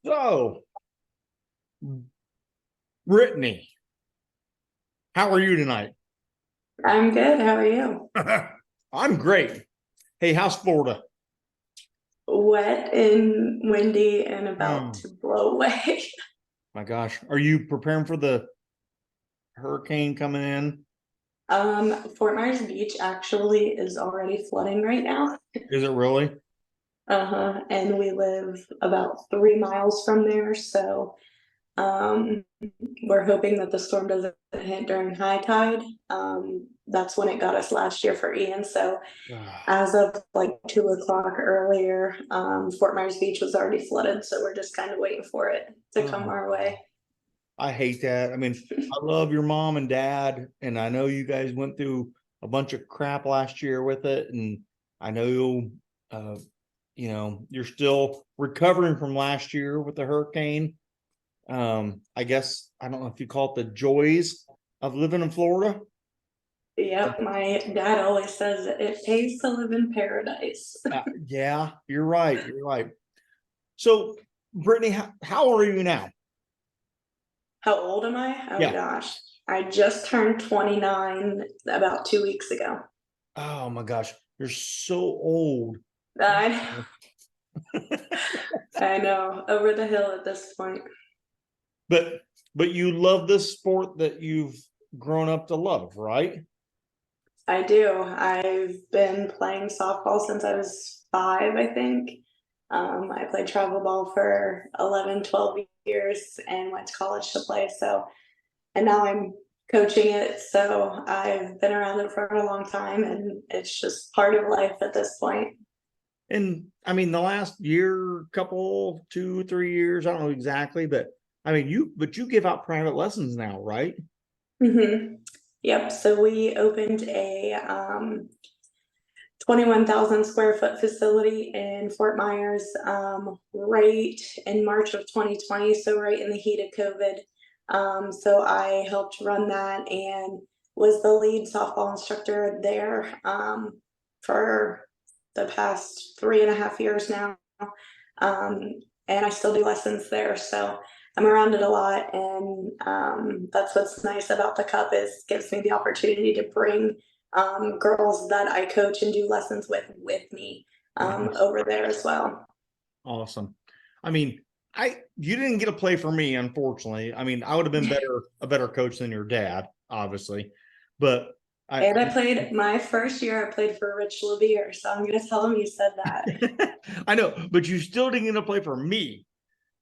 So, Brittany, how are you tonight? I'm good. How are you? I'm great. Hey, how's Florida? Wet and windy and about Oh to blow away. my gosh. Are you preparing for the hurricane coming in? Fort Myers Beach actually is already flooding right now. Is it really? Uh-huh. And we live about 3 miles from there, so um we're hoping that the storm doesn't hit during high tide. That's when it got us last year for Ian. So Ah, as of like 2 o'clock earlier, Fort Myers Beach was already flooded, so we're just kind of waiting for it to come oh, our way. I hate that. I mean, I love your mom and dad, and I know you guys went through a bunch of crap last year with it, and I know uh, you're still recovering from last year with the hurricane. I guess I don't know if you call it the joys of living in Florida. Yep, my dad always says it pays to live in paradise. Yeah, you're right. You're right. So, Brittany, how are you now? How old am I? Oh Yeah. gosh. I just turned 29 about 2 weeks ago. Oh my gosh, you're so old. I I know, over the hill at this point. But you love this sport that you've grown up to love, right? I do. I've been playing softball since I was 5, I think. I played travel ball for 11, 12 years and went to college to play. So, and now I'm coaching it. So I've been around it for a long time and it's just part of life at this point. And I mean, the last year, couple, 2, 3 years, I don't know exactly, but I mean, you give out private lessons now, right? Hmm. Yep. So we opened a 21,000 square foot facility in Fort Myers right in March of 2020. So, right in the heat of COVID. So, I helped run that and was the lead softball instructor there for the past 3.5 years now. Um, and I still do lessons there. So, I'm around it a lot, and that's what's nice about the cup is gives me the opportunity to bring girls that I coach and do lessons with me Nice. over there as well. Awesome. I mean, I you didn't get a play for me, unfortunately. I mean, I would have been a better coach than your dad, obviously. But I And I played my first year, I played for Rich Levere, so I'm gonna tell him you said I know, but you still didn't get a play for me.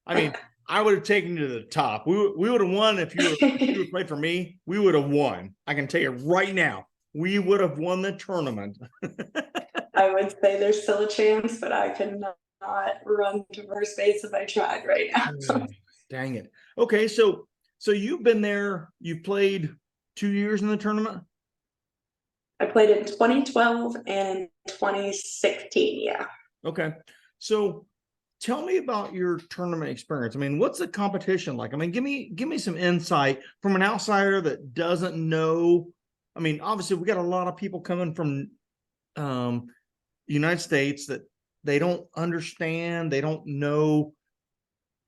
I mean, I would have taken you to the top. We would have won if you that. would played for me. We would have won. I can tell you right now, we would have won the tournament. I would say there's still a chance, but I could not run to first base if I tried right now. Dang it. Okay, so you've been there. You've played 2 years in the tournament. I played in 2012 and in 2016. Yeah. Okay, so tell me about your tournament experience. I mean, what's the competition like? I mean, give me some insight from an outsider that doesn't know. I mean, obviously, we got a lot of people coming from um, United States that they don't understand, they don't know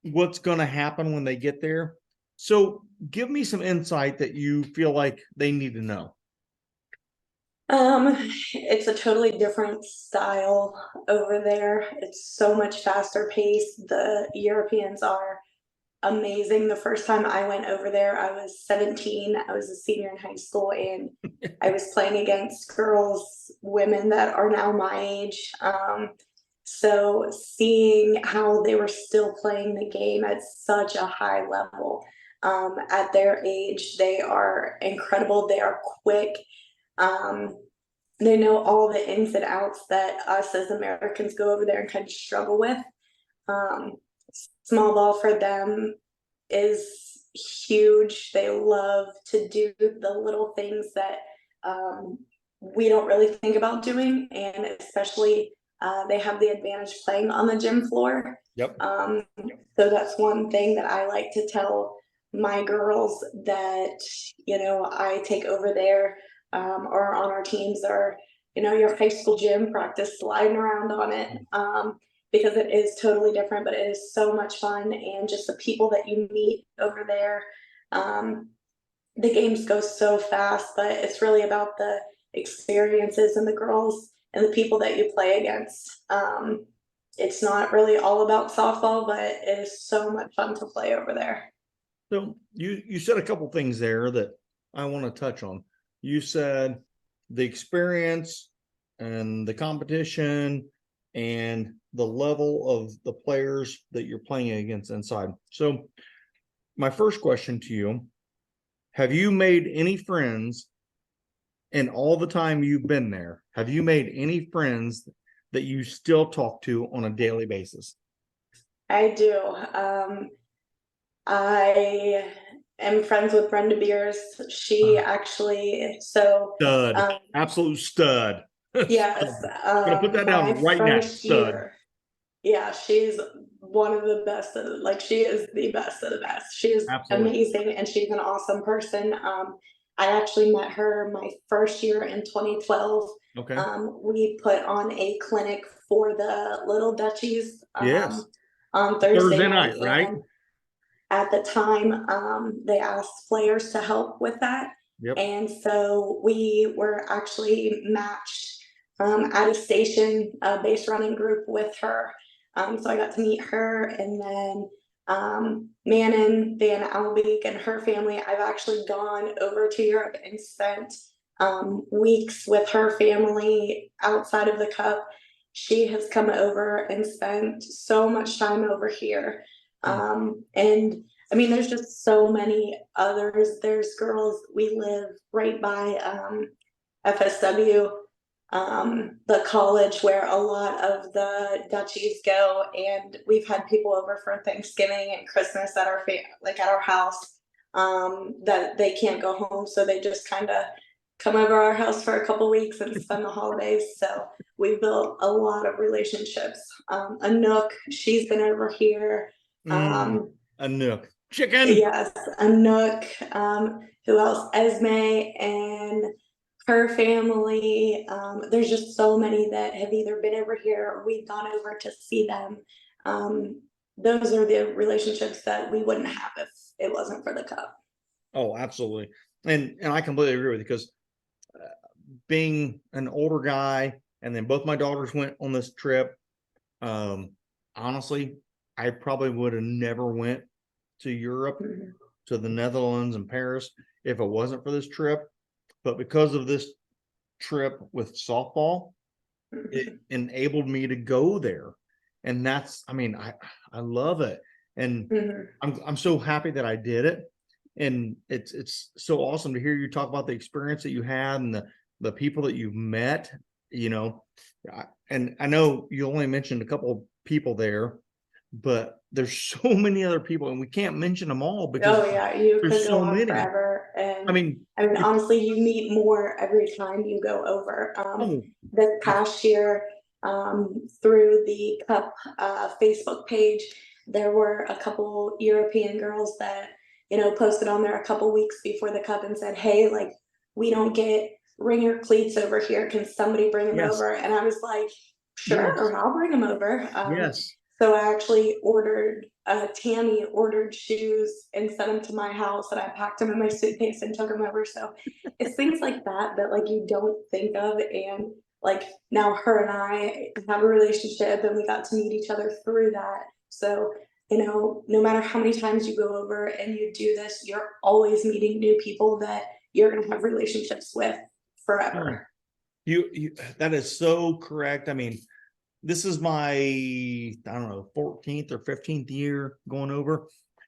what's going to happen when they get there. So, give me some insight that you feel like they need to know. Um, it's a totally different style over there. It's so much faster paced. The Europeans are amazing. The first time I went over there, I was 17. I was a senior in high school, and I was playing against girls, women that are now my age. So seeing how they were still playing the game at such a high level at their age, they are incredible. They are quick. Um, they know all the ins and outs that us as Americans go over there and kind of struggle with. Um, Small ball for them is huge. They love to do the little things that um, we don't really think about doing, and especially they have the advantage playing on the gym floor. Yep. Um, so that's one thing that I like to tell my girls that I take over there or on our teams, or your high school gym practice sliding around on it. because it is totally different, but it is so much fun. And just the people that you meet over there. The games go so fast, but it's really about the experiences and the girls and the people that you play against. It's not really all about softball, but it is so much fun to play over there. So you said a couple things there that I want to touch on. You said the experience and the competition and the level of the players that you're playing against inside. So my first question to you, have you made any friends in all the time you've been there? Have you made any friends that you still talk to on a daily basis? I do. I am friends with Brenda Beers. She actually, so Stud, um, absolute stud. yes, Gonna put that my down right now. first Stud. year. Yeah, she's one of the best of, like, she is the best of the best. She is Absolutely. amazing and she's an awesome person. I actually met her my first year in 2012. Okay. We put on a clinic for the Little Duchies Yes. on Thursday Night, night, right? and at the time, they asked players to help with that. Yep. And so we were actually matched at a station, base running group with her. So I got to meet her, and then Manon Van Albeek and her family. I've actually gone over to Europe and spent weeks with her family outside of the cup. She has come over and spent so much time over here. And I mean, there's just so many others. There's girls, we live right by FSW, the college where a lot of the duchies go, and we've had people over for Thanksgiving and Christmas at our like at our house, that they can't go home, so they just kind of come over our house for a couple weeks and spend the holidays. So we've built a lot of relationships. Anook, she's been over here. Anook. Chicken. Yes, Anook. Who else? Esme and her family. There's just so many that have either been over here or we've gone over to see them. Those are the relationships that we wouldn't have if it wasn't for the cup. Oh, absolutely. And I completely agree with you, because being an older guy, and then both my daughters went on this trip. Honestly, I probably would have never went to Europe, to the Netherlands and Paris, if it wasn't for this trip. But because of this trip with softball, it enabled me to go there. And that's, I mean, I love it. And I'm so happy that I did it. And it's so awesome to hear you talk about the experience that you had and the people that you've met, you know. And I know you only mentioned a couple of people there, but there's so many other people, and we can't mention them all because oh yeah, you there's could go so on many. forever. And I mean, honestly, you meet more every time you go over. This past year, through the cup Facebook page, there were a couple European girls that, you know, posted on there a couple weeks before the cup and said, hey, like, we don't get ringer cleats over here, can somebody bring them over? And I was like, sure, I'll bring them over. Yes. So I actually ordered, Tammy ordered shoes and sent them to my house, and I packed them in my suitcase and took them over. So it's things like that that, like, you don't think of. And like, now her and I have a relationship and we got to meet each other through that. So, you know, no matter how many times you go over and you do this, you're always meeting new people that you're going to have relationships with forever. You that is so correct. I mean, this is my, I don't know, 14th or 15th year going over,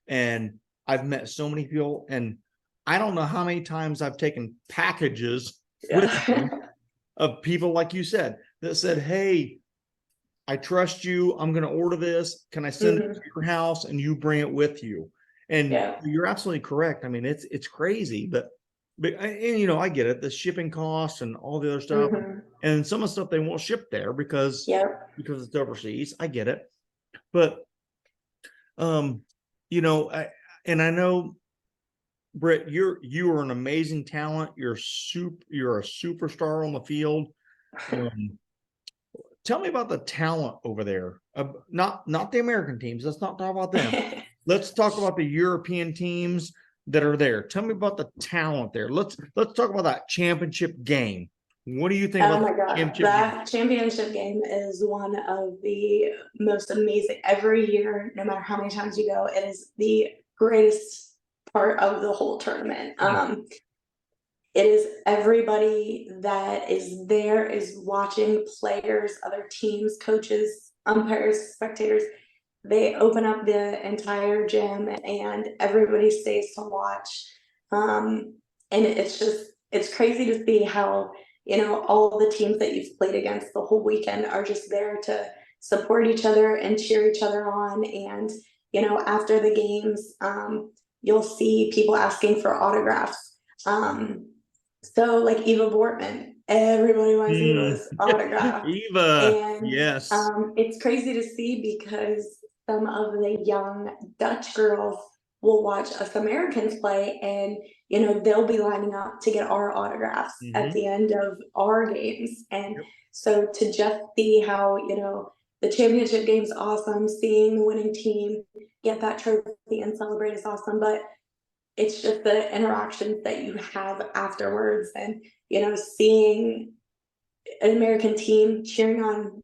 and I've met so many people, and I don't know how many times I've taken packages with me of people, like you said, that said, hey, I trust you, I'm going to order this, can I send it to your house and you bring it with you? And you're absolutely correct. I mean, it's crazy, but and you know, I get it, the shipping costs and all the other stuff, and some of the stuff they won't ship there because it's overseas. I get it. But you know, and I know, Brit, you are an amazing talent. You're a superstar on the field. tell me about the talent over there. Not the American teams. Let's not talk about them. Let's talk about the European teams that are there. Tell me about the talent there. Let's talk about that championship game. What do you think Oh about my the God, championship game? that championship game is one of the most amazing every year, no matter how many times you go. It is the greatest part of the whole tournament. It is everybody that is there is watching players, other teams, coaches, umpires, spectators. They open up the entire gym and everybody stays to watch. And it's crazy to see how, all the teams that you've played against the whole weekend are just there to support each other and cheer each other on. And, after the games, you'll see people asking for autographs. So like Eva Bortman, everybody wants Eva's autograph. Eva, And yes. it's crazy to see because some of the young Dutch girls will watch us Americans play and they'll be lining up to get our autographs at Mm-hmm. the end of our games. And Yep. so to just see how, the championship game's awesome, seeing the winning team get that trophy and celebrate is awesome. But it's just the interactions that you have afterwards and, seeing an American team cheering on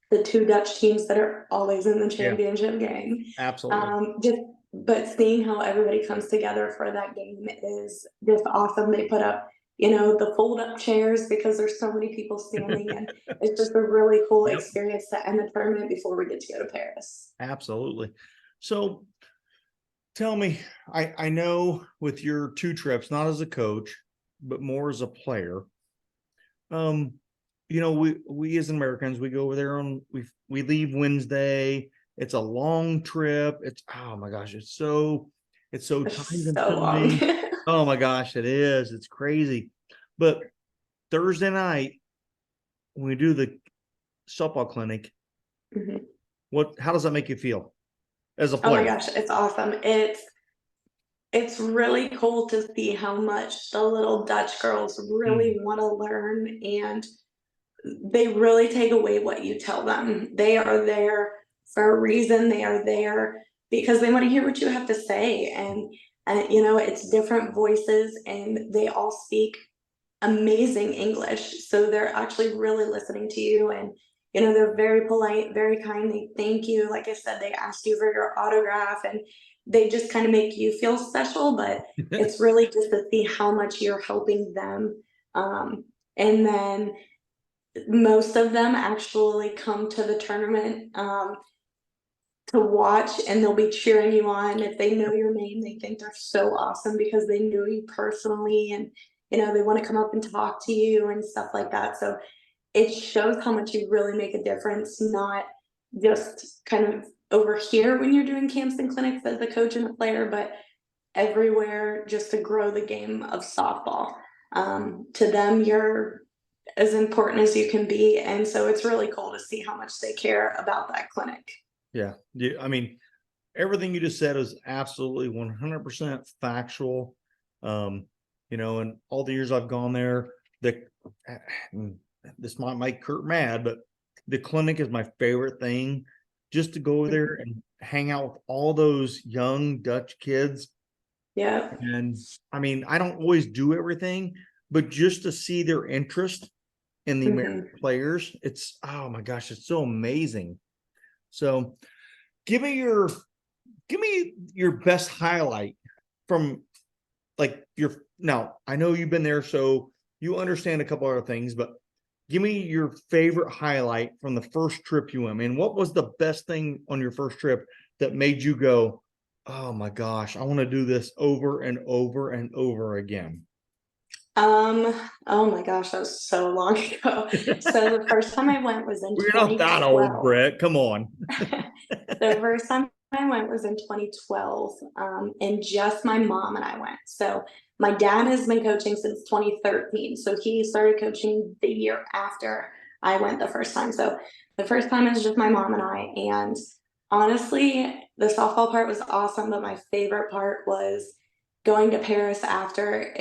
the two Dutch teams that are always in the Yeah, championship game. absolutely. But seeing how everybody comes together for that game is just awesome. They put up, the fold up chairs because there's so many people standing, and it's just a really cool Yep, experience to end the tournament before we get to go to Paris. absolutely. So tell me, I know with your two trips, not as a coach, but more as a player, um, we as Americans, we go over there on we leave Wednesday. It's a long trip. It's oh my gosh, it's so time It's so long. consuming. Oh my gosh, it is. It's crazy. But Thursday night, when we do the softball clinic, Mhm. how does that make you feel as a Oh my player? gosh, it's awesome. It's really cool to see how much the little Dutch girls Mm, really want to learn, and they really take away what you tell them. They are there for a reason. They are there because they want to hear what you have to say. And it's different voices and they all speak amazing English. So they're actually really listening to you, and they're very polite, very kind. They thank you. Like I said, they ask you for your autograph and they just kind of make you feel special, but it's really just to see how much you're helping them. And then most of them actually come to the tournament to watch, and they'll be cheering you on. If they know your name, they think they're so awesome because they know you personally, and they want to come up and talk to you and stuff like that. So it shows how much you really make a difference, not just kind of over here when you're doing camps and clinics as a coach and a player, but everywhere just to grow the game of softball. To them, you're as important as you can be. And so it's really cool to see how much they care about that clinic. yeah, yeah. I mean, everything you just said is absolutely 100% factual. And all the years I've gone there, this might make Kurt mad, but the clinic is my favorite thing. Just to go over there and hang out with all those young Dutch kids. Yeah. And I mean, I don't always do everything, but just to see their interest in the American players, it's oh my gosh, it's so amazing. So give me your best highlight from like now I know you've been there, so you understand a couple other things, but give me your favorite highlight from the first trip you went. I mean, what was the best thing on your first trip that made you go, oh my gosh, I want to do this over and over and over again? Um, oh my gosh, that was so long ago. So the first time I went was in We're not that old, 2012. Brett. Come on. The first time I went was in 2012, and just my mom and I went. So my dad has been coaching since 2013. So he started coaching the year after I went the first time. So the first time it was just my mom and I. And honestly, the softball part was awesome, but my favorite part was going to Paris after.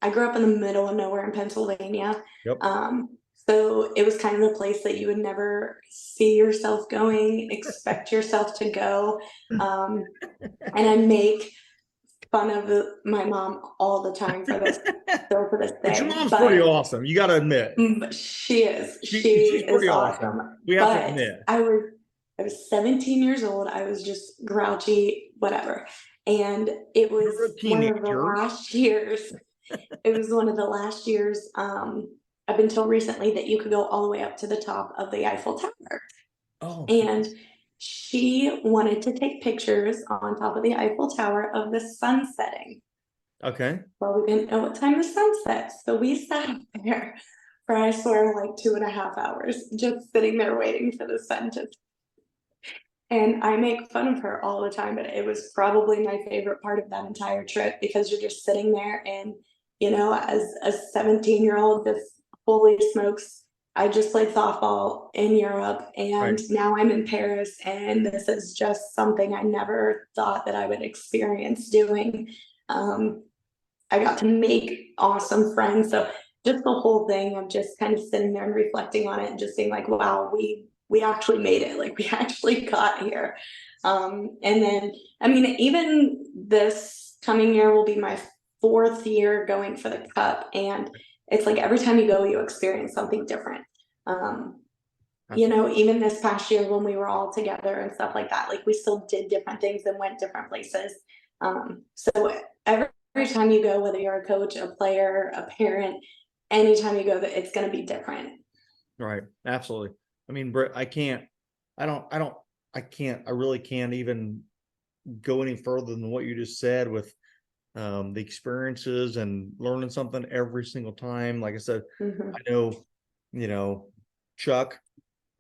I grew up in the middle of nowhere in Pennsylvania. Yep. Um, So it was kind of a place that you would never see yourself going, expect yourself to go. Um, and I make fun of my mom all the time for this, still to this But your day. mom's pretty awesome. You got to admit. But she She's is pretty awesome. awesome. We have to But admit. I was 17 years old. I was just grouchy, whatever. And it was You're a one of the teenager. last years. It was one of the last years, up until recently, that you could go all the way up to the top of the Eiffel Tower. Oh, And she wanted to take pictures on top of the Eiffel Tower of the sun setting. okay. Well, we didn't know what time the sun sets, so we sat up there for, I swear, like 2.5 hours, just sitting there waiting for the sun to. And I make fun of her all the time, but it was probably my favorite part of that entire trip, because you're just sitting there and, as a 17-year-old, just holy smokes, I just played softball in Europe and Right. now I'm in Paris, and this is just something I never thought that I would experience doing. I got to make awesome friends. So just the whole thing of just kind of sitting there and reflecting on it and just being like, wow, we actually made it. Like, we actually got here. And then, I mean, even this coming year will be my 4th year going for the cup. And it's like every time you go, you experience something different. Even this past year when we were all together and stuff like that, like, we still did different things and went different places. So every time you go, whether you're a coach, a player, a parent, anytime you go, it's going to be different. Right. Absolutely. I mean, Brit, I really can't even go any further than what you just said with the experiences and learning something every single time. Like I said, Mm-hmm. I know, Chuck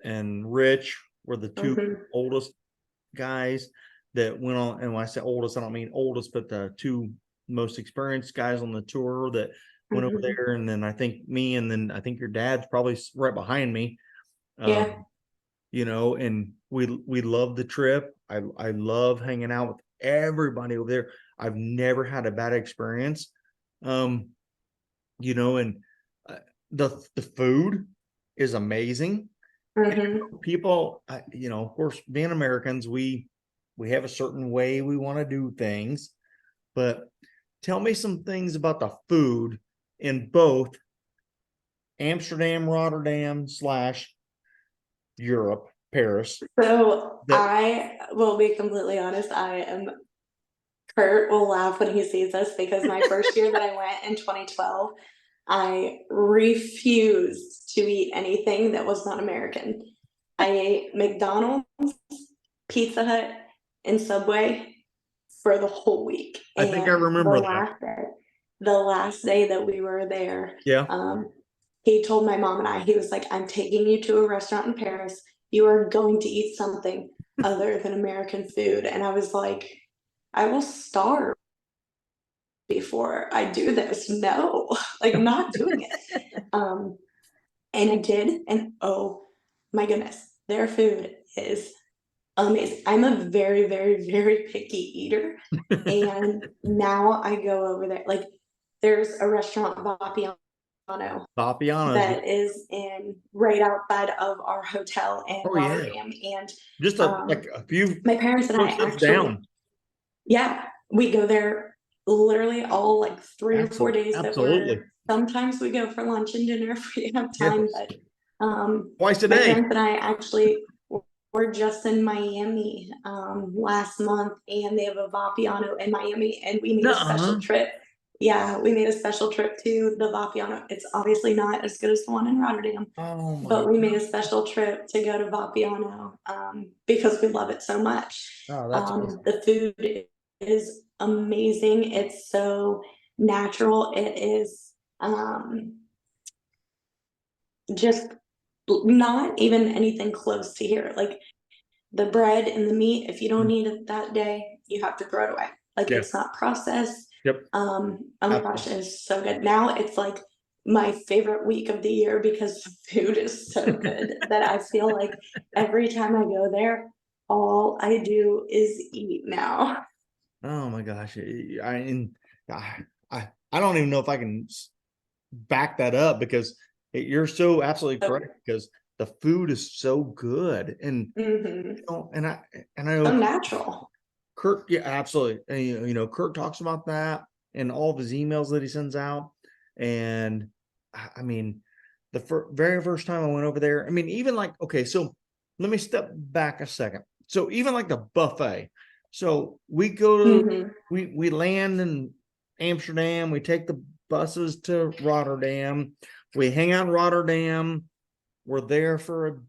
and Rich were the two Mm-hmm. oldest guys that went on. And when I say oldest, I don't mean oldest, but the two most experienced guys on the tour that went over Mm-hmm. there. And then I think me, and then I think your dad's probably right behind me. Yeah. And we love the trip. I love hanging out with everybody over there. I've never had a bad experience. And the food is amazing. Mm-hmm. People, of course, being Americans, we have a certain way we want to do things. But tell me some things about the food in both Amsterdam, Rotterdam / Europe, Paris. So That I will be completely honest. Kurt will laugh when he sees this, because my first year that I went in 2012, I refused to eat anything that was not American. I ate McDonald's, Pizza Hut, and Subway for the whole week. I think I And remember that. the last day that we were there, Yeah. he told my mom and I, he was like, I'm taking you to a restaurant in Paris. You are going to eat something other than American food. And I was like, I will starve before I do this. No, like, I'm not doing it. And I did. And oh my goodness, their food is amazing. I'm a very, very, very picky eater. And now I go over there. Like, there's a restaurant, Vapiano, Papianos. that is right outside of our hotel in Oh yeah. Rotterdam. And Just like a few my parents and I footsteps actually, down. yeah, we go there literally all like 3 or 4 days that Absolutely. sometimes we go for lunch and dinner if we have Yes. time. But Twice a my day. parents and I actually were just in Miami last month, and they have a Vapiano in Miami, and we made a special Nuh-uh. trip. Yeah, we made a special trip to the Vapiano. It's obviously not as good as the one in Rotterdam, Oh my but we made a God. special trip to go to Vapiano because we love it so much. Oh, that's awesome. The food is amazing. It's so natural. It is just not even anything close to here. Like, the bread and the meat, if you don't need it that day, you have to throw it away. Like, Yeah. it's not processed. Yep. Oh my gosh, it is so good. Now it's like my favorite week of the year, because the food is so good that I feel like every time I go there, all I do is eat now. Oh my gosh. I don't even know if I can back that up, because You're so absolutely So, correct because the food is so good, and mhm. and I So know natural. Kurt, yeah, absolutely. And, Kurt talks about that in all of his emails that he sends out. And I mean, the very first time I went over there, I mean, even like, okay, so let me step back a second. So even like the buffet. So we go to, Mhm. we land in Amsterdam, we take the buses to Rotterdam, we hang out in Rotterdam, we're there for a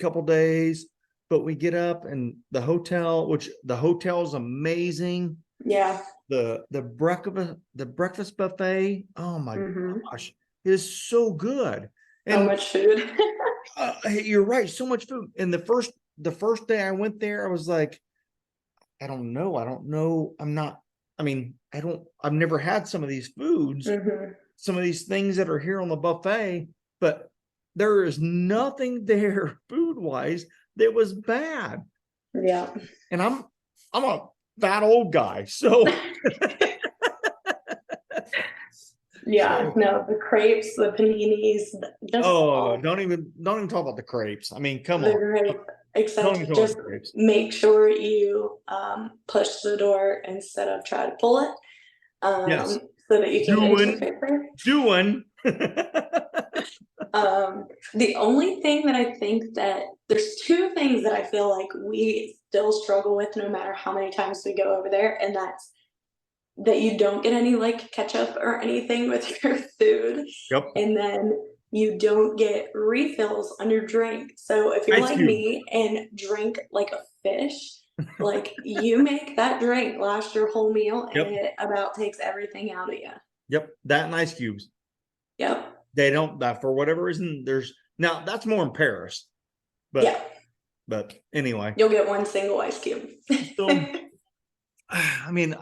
couple days, but we get up and the hotel, which the hotel is amazing. Yeah. The breakfast buffet, oh my Mhm. gosh, is so good. So And much food. you're right, so much food. And the first day I went there, I was like, I don't know. I don't know. I'm not, I mean, I've never had some of these foods, Mhm. some of these things that are here on the buffet, but there is nothing there food wise that was bad. Yeah. And I'm a fat old guy. So Yeah. so No, the crepes, the paninis, just oh, all don't even talk about the crepes. I mean, come the on. great, Don't even except talk about just the crepes. make sure you push the door instead of try to pull it, Yes. so that you can get into the Doing, paper. doing. The only thing that I think that there's two things that I feel like we still struggle with no matter how many times we go over there, and that's that you don't get any like ketchup or anything with your food, Yep. and then you don't get refills on your drink. So if you're Ice like cube. me and drink like a fish, like you make that drink last your whole meal and Yep. it about takes everything out of you. Yep. That and ice cubes. Yep. They don't, that for whatever reason, there's now that's more in Paris, Yeah. but anyway. You'll get one single ice cube. So I mean,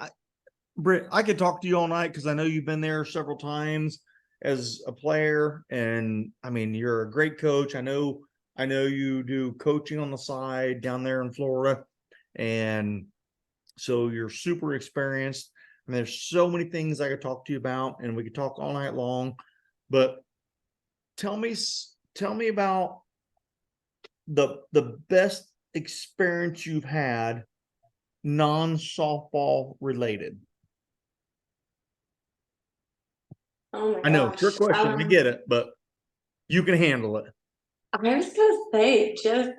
Brit, I could talk to you all night because I know you've been there several times as a player, and I mean, you're a great coach. I know you do coaching on the side down there in Florida, and so you're super experienced. And there's so many things I could talk to you about, and we could talk all night long. But tell me about the best experience you've had non-softball related. Oh my I know, trick gosh. question. I get it, but you can handle it. I was gonna say, just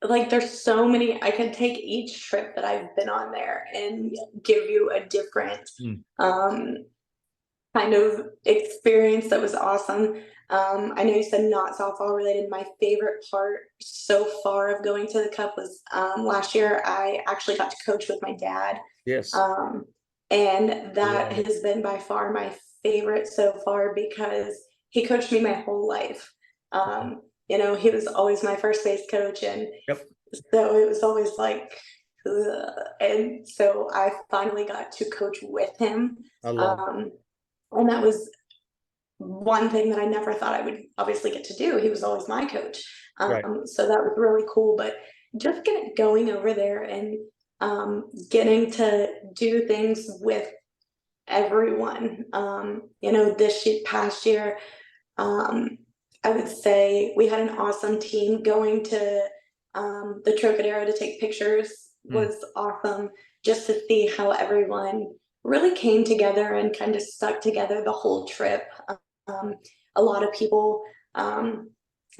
like there's so many, I could take each trip that I've been on there and give you a different Mm, um kind of experience that was awesome. I know you said not softball related. My favorite part so far of going to the cup was last year I actually got to coach with my dad. yes. Um, and that Love it. has been by far my favorite so far because he coached me my whole life. He was always my first base coach, and Yep. so it was always like, ugh. And so I finally got to coach with him. I love it. Um, and that was one thing that I never thought I would obviously get to do. He was always my coach. Right. So that was really cool. But just going over there and getting to do things with everyone. Past year, um, I would say we had an awesome team. Going to the Trocadero to take pictures Mm, was awesome, just to see how everyone really came together and kind of stuck together the whole trip. Um, a lot of people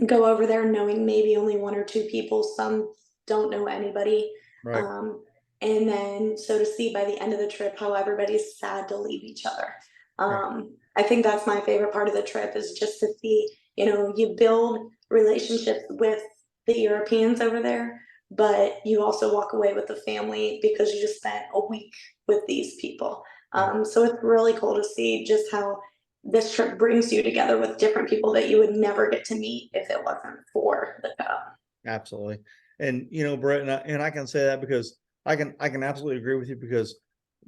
go over there knowing maybe only one or two people. Some don't know anybody. right. Um, and then, so to see by the end of the trip how everybody's sad to leave each other. Right. I think that's my favorite part of the trip, is just to see, you build relationships with the Europeans over there, but you also walk away with the family because you just spent a week with these people. Right. So it's really cool to see just how this trip brings you together with different people that you would never get to meet if it wasn't for the cup. Absolutely. And Brett, and I can say that because I can absolutely agree with you because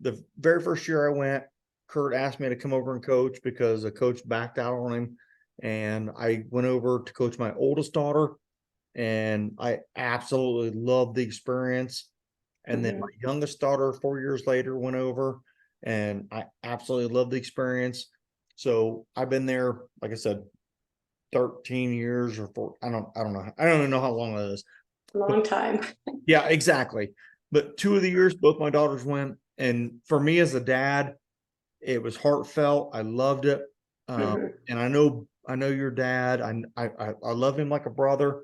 the very first year I went, Kurt asked me to come over and coach because a coach backed out on him. And I went over to coach my oldest daughter, and I absolutely loved the experience. And then my Mhm. youngest daughter, 4 years later, went over, and I absolutely loved the experience. So I've been there, like I said, 13 years or 4. I don't know. I don't even know how long it is. Long time. Yeah, exactly. But 2 of the years, both my daughters went. And for me as a dad, it was heartfelt. I loved it. And I know your dad. I love him like a brother.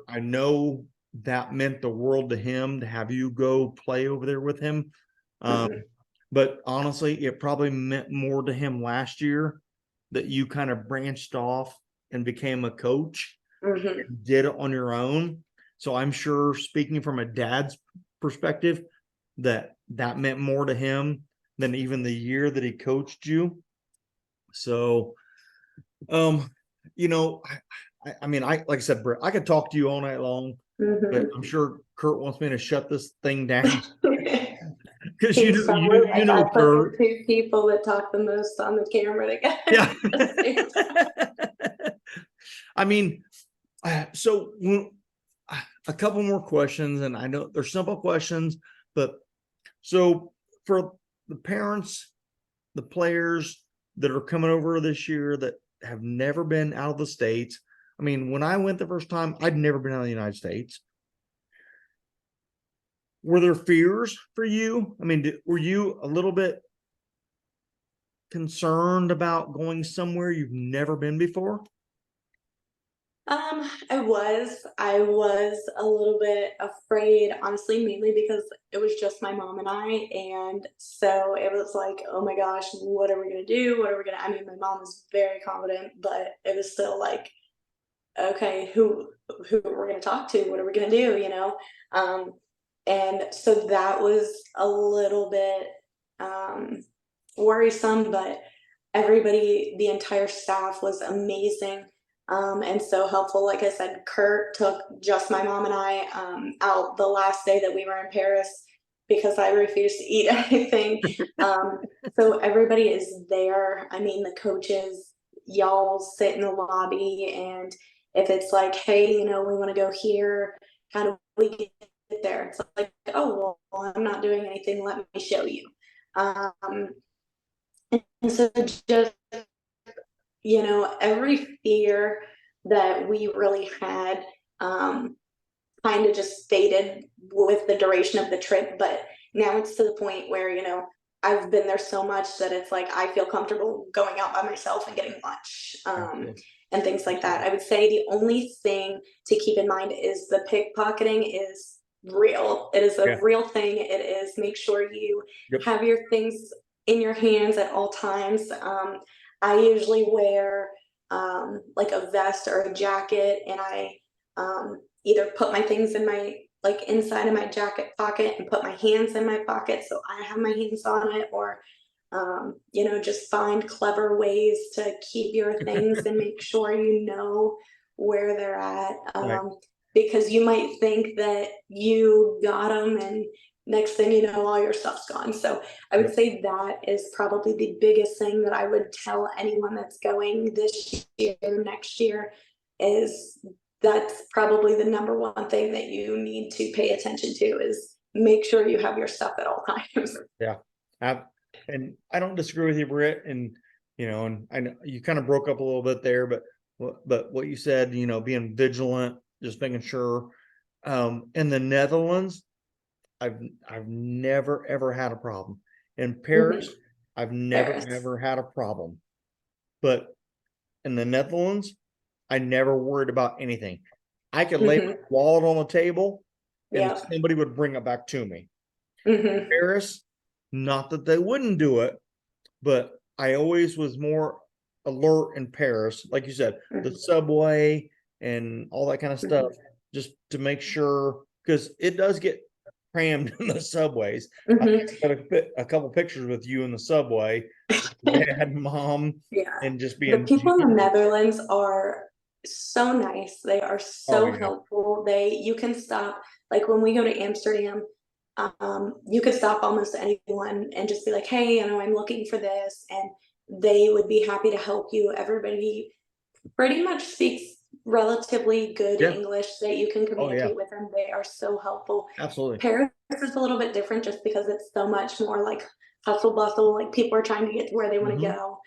I know that meant the world to him to have you go play over there with him. But honestly, it probably meant more to him last year that you kind of branched off and became a coach, and did it on your own. So I'm sure, speaking from a dad's perspective, that meant more to him than even the year that he coached you. So, you know, I mean, like I said, Britt, I could talk to you all night long, but I'm sure Kurt wants me to shut this thing down because He's probably you like, I know put the Kurt. 2 people that talk the most on the camera together. Yeah. at the same time. I mean, so a couple more questions, and I know they're simple questions, but so for the parents, the players that are coming over this year that have never been out of the States. I mean, when I went the first time, I'd never been out of the United States. Were there fears for you? I mean, were you a little bit concerned about somewhere you've never been before? I was a little bit afraid, honestly, mainly because it was just my mom and I. And so it was like, oh my gosh, what are we gonna do? What are we gonna, I mean, my mom was very confident, but it was still like, okay, who we're gonna talk to? What are we gonna do? Um, and so that was a little bit worrisome, but everybody, the entire staff was amazing, and so helpful. Like I said, Kurt took just my mom and I out the last day that we were in Paris because I refused to eat anything. So everybody is there. I mean, the coaches, y'all sit in the lobby, and if it's like, hey, we want to go here, how do we get there? It's like, oh, well, I'm not doing anything. Let me show you. Um, and so just, every fear that we really had kind of just faded with the duration of the trip. But now it's to the point where, I've been there so much that it's like I feel comfortable going out by myself and getting lunch, and things like that. I would say the only thing to keep in mind is the pickpocketing is real. It is a Yeah. real thing. It is, make sure you Yep. have your things in your hands at all times. I usually wear like a vest or a jacket, and I either put my things in my, like, inside of my jacket pocket and put my hands in my pocket so I have my hands on it, or just find clever ways to keep your things and make sure you know where they're at, Right. because you might think that you got them, and next thing you know, all your stuff's gone. So I would Yep. say that is probably the biggest thing that I would tell anyone that's going this year, next year, is that's probably the number one thing that you need to pay attention to, is make sure you have your stuff at all times. Yeah. And I don't disagree with you, Britt. And, and I know you kind of broke up a little bit there, but what you said, being vigilant, just making sure. In the Netherlands, I've never ever had a problem. In Paris, I've never Paris. ever had a problem. But in the Netherlands, I never worried about anything. I could lay my wallet on the table and Yeah. somebody would bring it back to me. Mm-hmm. Paris, not that they wouldn't do it, but I always was more alert in Paris, like you said, the subway and all that kind of stuff, just to make sure, because it does get crammed in the subways. I got a couple pictures with you in the subway, dad, mom, Yeah. and just The being people in the Netherlands are so nice. They are oh so yeah, helpful. You can stop, like when we go to Amsterdam, you could stop almost anyone and just be like, hey, I'm looking for this. And they would be happy to help you. Everybody pretty much speaks relatively good yeah, English that you can oh yeah, communicate with them. They are so helpful. absolutely, Paris is a little bit different just because it's so much more like hustle bustle, like people are trying to get to where they want to go.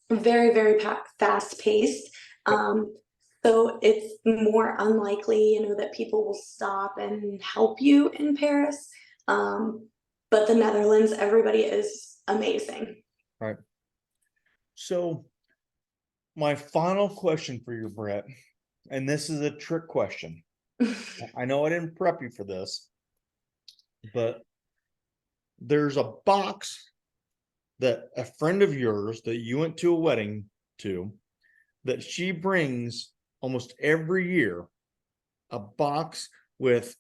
Very, very fast paced. So it's more unlikely, that people will stop and help you in Paris. But the Netherlands, everybody is amazing. Right. So my final question for you, Brett, and this is a trick question. I know I didn't prep you for this, but there's a box that a friend of yours that you went to a wedding to, that she brings almost every year, a box with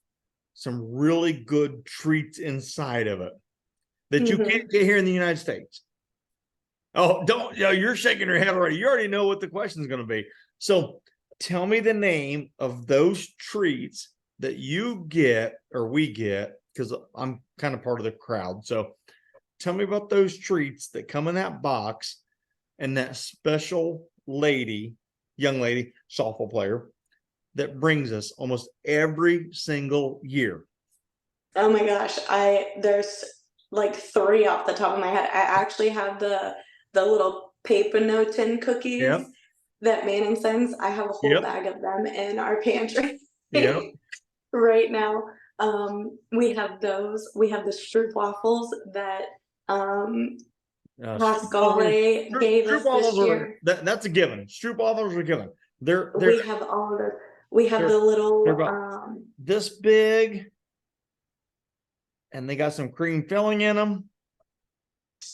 some really good treats inside of it that you can't get here in the United States. Oh, don't, you're shaking your head already. You already know what the question is going to be. So tell me the name of those treats that you get, or we get, because I'm kind of part of the crowd. So tell me about those treats that come in that box, and that special lady, young lady, softball player that brings us almost every single year. Oh my gosh, there's like 3 off the top of my head. I actually have the little paper no tin cookies Yep. that Manning sends. I have a whole Yep. bag of them in our pantry Yep. right now. We have those. We have the stroop waffles that Pasquale gave us this year. That's a given. Stroop waffles are a given. We have all of the. We have the they're little about this big, and they got some cream filling in them.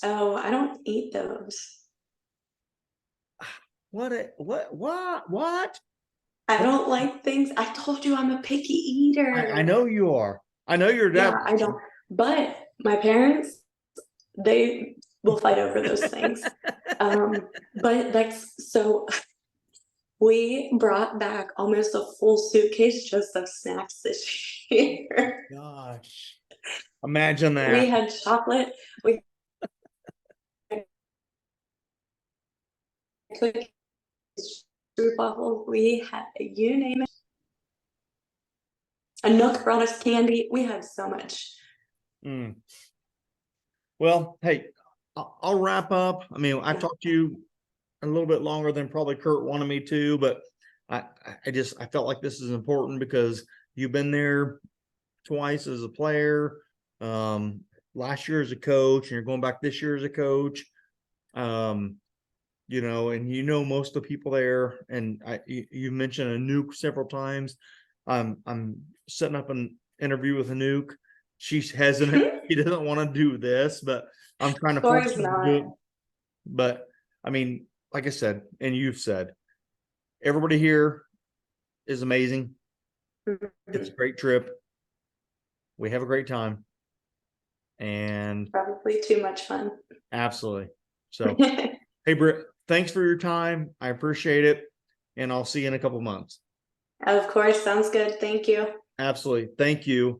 Oh, I don't eat those. What? I don't like things. I told you I'm a picky eater. I know you are. I know your dad. Yeah, I don't. But my parents, they will fight over those things. But that's so. We brought back almost a full suitcase just of snacks this year. Gosh, imagine that. We had chocolate. We had cookies, fruit waffles. We had, you name it. A Nook brought us candy. We had so much. Mm. Well, hey, I'll wrap up. I mean, I've talked to you a little bit longer than probably Kurt wanted me to, but I felt like this is important because you've been there twice as a player, last year as a coach, and you're going back this year as a coach. And most of the people there, and you mentioned a nuke several times. I'm setting up an interview with a nuke. She's hesitant. She doesn't want to do this, but I'm trying to force her to do it. But I mean, like I said, and you've said, everybody here is amazing. It's a great trip. We have a great time. And probably too much fun. Absolutely. So, hey, Britt, thanks for your time. I appreciate it. And I'll see you in a couple months. Of course. Sounds good. Thank you. Absolutely. Thank you.